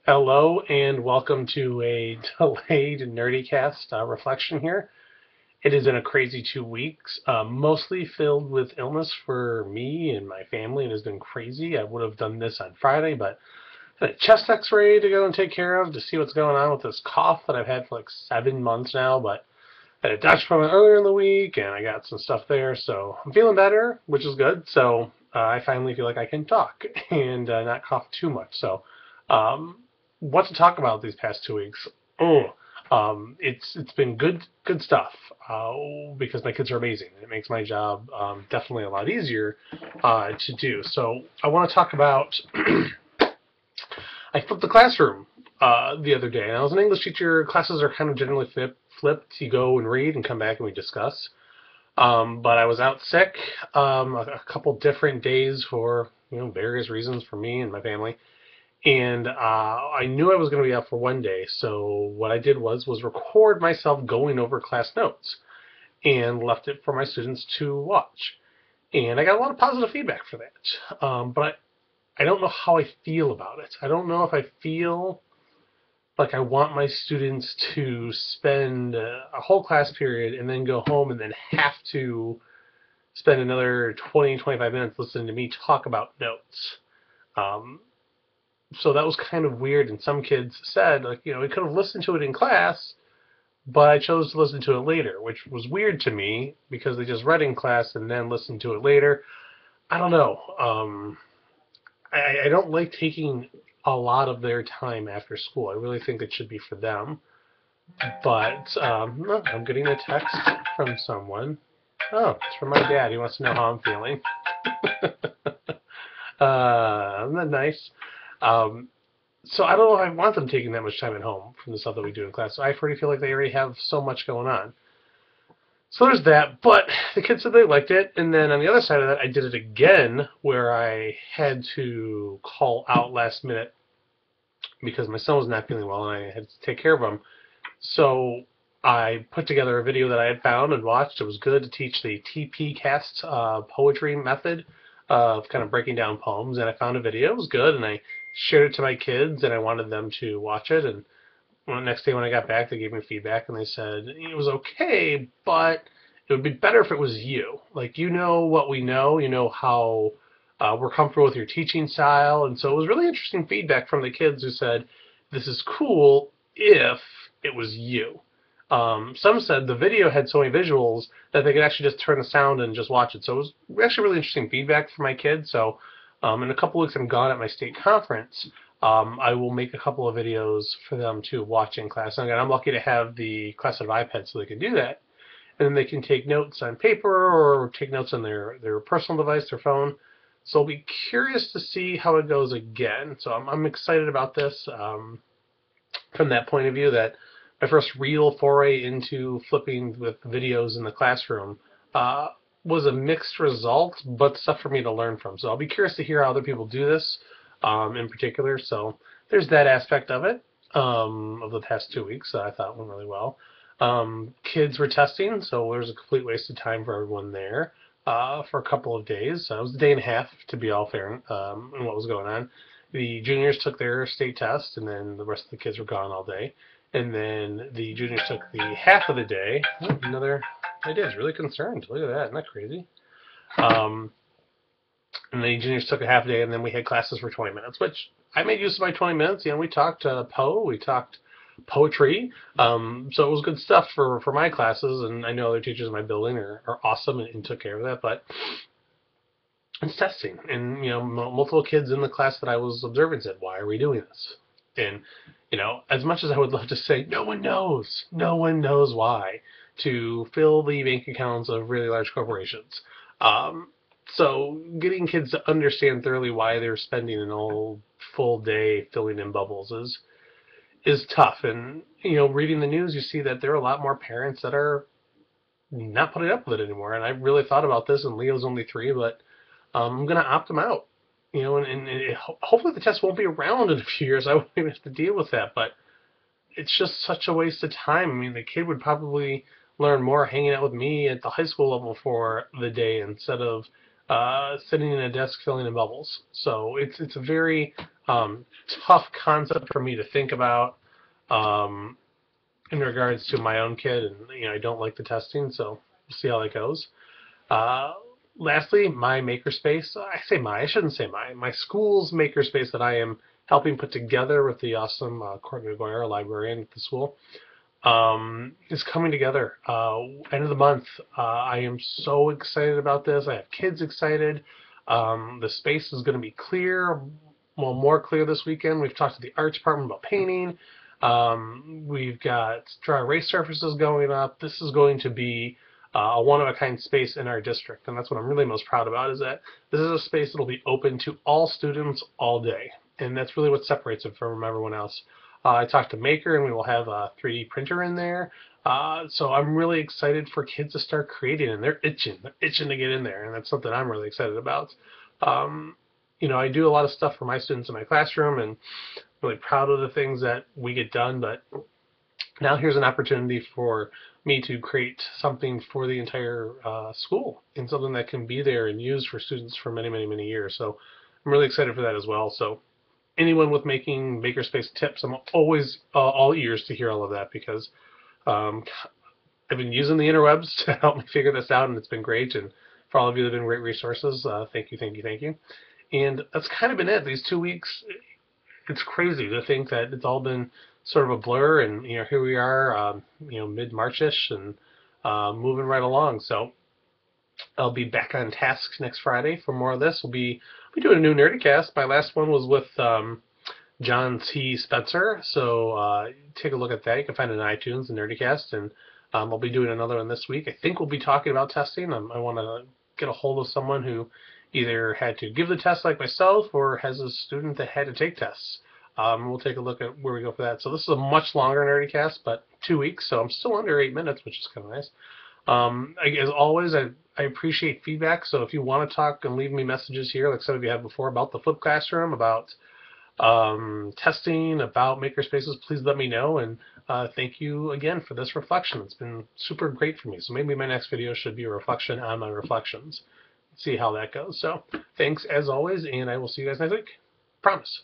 Hello and welcome to a delayed NerdyCast reflection here. It has been a crazy 2 weeks, mostly filled with illness for me and my family. It has been crazy. I would have done this on Friday, but I had a chest x-ray to go and take care of to see what's going on with this cough that I've had for like 7 months now, but I had a doctor's appointment earlier in the week and I got some stuff there, so I'm feeling better, which is good. So I finally feel like I can talk and not cough too much. So um, what to talk about these past 2 weeks? Oh, it's been good stuff because my kids are amazing. It makes my job definitely a lot easier to do. So I want to talk about. I flipped the classroom the other day, and I was an English teacher. Classes are kind of generally flipped. You go and read and come back and we discuss. But I was out sick a couple different days for various reasons for me and my family, and I knew I was going to be out for one day. So what I did was record myself going over class notes and left it for my students to watch. And I got a lot of positive feedback for that. But I don't know how I feel about it. I don't know if I feel like I want my students to spend a whole class period and then go home and then have to spend another 20, 25 minutes listening to me talk about notes. Um, so that was kind of weird. And some kids said, like, we could have listened to it in class, but I chose to listen to it later, which was weird to me because they just read in class and then listened to it later. I don't know. I don't like taking a lot of their time after school. I really think it should be for them. But I'm getting a text from someone. Oh, it's from my dad. He wants to know how I'm feeling. Isn't that nice? Um, so I don't know if I want them taking that much time at home from the stuff that we do in class. So I already feel like they already have so much going on. So there's that. But the kids said they liked it. And then on the other side of that, I did it again where I had to call out last minute because my son was not feeling well and I had to take care of him. So I put together a video that I had found and watched. It was good to teach the TP cast poetry method of kind of breaking down poems. And I found a video. It was good, and I shared it to my kids, and I wanted them to watch it. And the next day when I got back, they gave me feedback, and they said it was okay, but it would be better if it was you. Like, you know what we know. You know how we're comfortable with your teaching style. And so it was really interesting feedback from the kids who said, this is cool if it was you. Some said the video had so many visuals that they could actually just turn the sound and just watch it. So it was actually really interesting feedback for my kids. So in a couple weeks, I'm gone at my state conference. I will make a couple of videos for them to watch in class. And I'm lucky to have the class of iPad so they can do that. And then they can take notes on paper or take notes on their personal device, their phone. So I'll be curious to see how it goes again. So I'm excited about this from that point of view, that my first real foray into flipping with videos in the classroom uh, was a mixed result, but stuff for me to learn from. So I'll be curious to hear how other people do this in particular. So there's that aspect of it of the past 2 weeks that I thought went really well. Kids were testing, so there was a complete waste of time for everyone there for a couple of days. It was a day and a half, to be all fair, in what was going on. The juniors took their state test, and then the rest of the kids were gone all day. And then the juniors took the half of the day. Oh, another, my dad's really concerned. Look at that, isn't that crazy? Um, and the juniors took a half day, and then we had classes for 20 minutes, which I made use of my 20 minutes. We talked Poe, we talked poetry. So it was good stuff for my classes, and I know other teachers in my building are awesome and took care of that. But it's testing, and multiple kids in the class that I was observing said, "Why are we doing this?" And as much as I would love to say, no one knows why, to fill the bank accounts of really large corporations. Um, so getting kids to understand thoroughly why they're spending an whole full day filling in bubbles is tough. And reading the news, you see that there are a lot more parents that are not putting up with it anymore. And I really thought about this, and Leo's only 3, but I'm going to opt him out. And hopefully the test won't be around in a few years. I won't even have to deal with that. But it's just such a waste of time. I mean, the kid would probably learn more hanging out with me at the high school level for the day instead of sitting in a desk filling in bubbles. So it's a very tough concept for me to think about um, in regards to my own kid, and I don't like the testing, so we'll see how that goes. Uh, Lastly, my makerspace. I shouldn't say my school's makerspace that I am helping put together with the awesome Courtney McGuire, a librarian at the school, is coming together. End of the month. I am so excited about this. I have kids excited. The space is going to be clear, well, more clear this weekend. We've talked to the arts department about painting. We've got dry erase surfaces going up. This is going to be a one-of-a-kind space in our district, and that's what I'm really most proud about, is that this is a space that will be open to all students all day, and that's really what separates it from everyone else. I talked to Maker, and we will have a 3D printer in there. So I'm really excited for kids to start creating, and they're itching. They're itching to get in there, and that's something I'm really excited about. Um, I do a lot of stuff for my students in my classroom, and really proud of the things that we get done, but now here's an opportunity for me to create something for the entire school, and something that can be there and used for students for many, many, many years. So I'm really excited for that as well. So anyone with making makerspace tips, I'm always all ears to hear all of that, because um, I've been using the interwebs to help me figure this out, and it's been great. And for all of you that have been great resources, thank you, thank you, thank you. And that's kind of been it. These 2 weeks, it's crazy to think that it's all been sort of a blur, and here we are, mid-Marchish, and moving right along. So I'll be back on task next Friday for more of this. We'll be doing a new Nerdycast. My last one was with John T. Spencer, so take a look at that. You can find it on iTunes, the Nerdycast, and I'll be doing another one this week. I think we'll be talking about testing. I want to get a hold of someone who either had to give the test like myself, or has a student that had to take tests. We'll take a look at where we go for that. So this is a much longer Nerdycast, but 2 weeks, so I'm still under 8 minutes, which is kind of nice. As always, I appreciate feedback, so if you want to talk and leave me messages here, like some of you have before, about the flipped classroom, about testing, about makerspaces, please let me know. And thank you again for this reflection. It's been super great for me. So maybe my next video should be a reflection on my reflections. See how that goes. So thanks as always, and I will see you guys next week. Promise.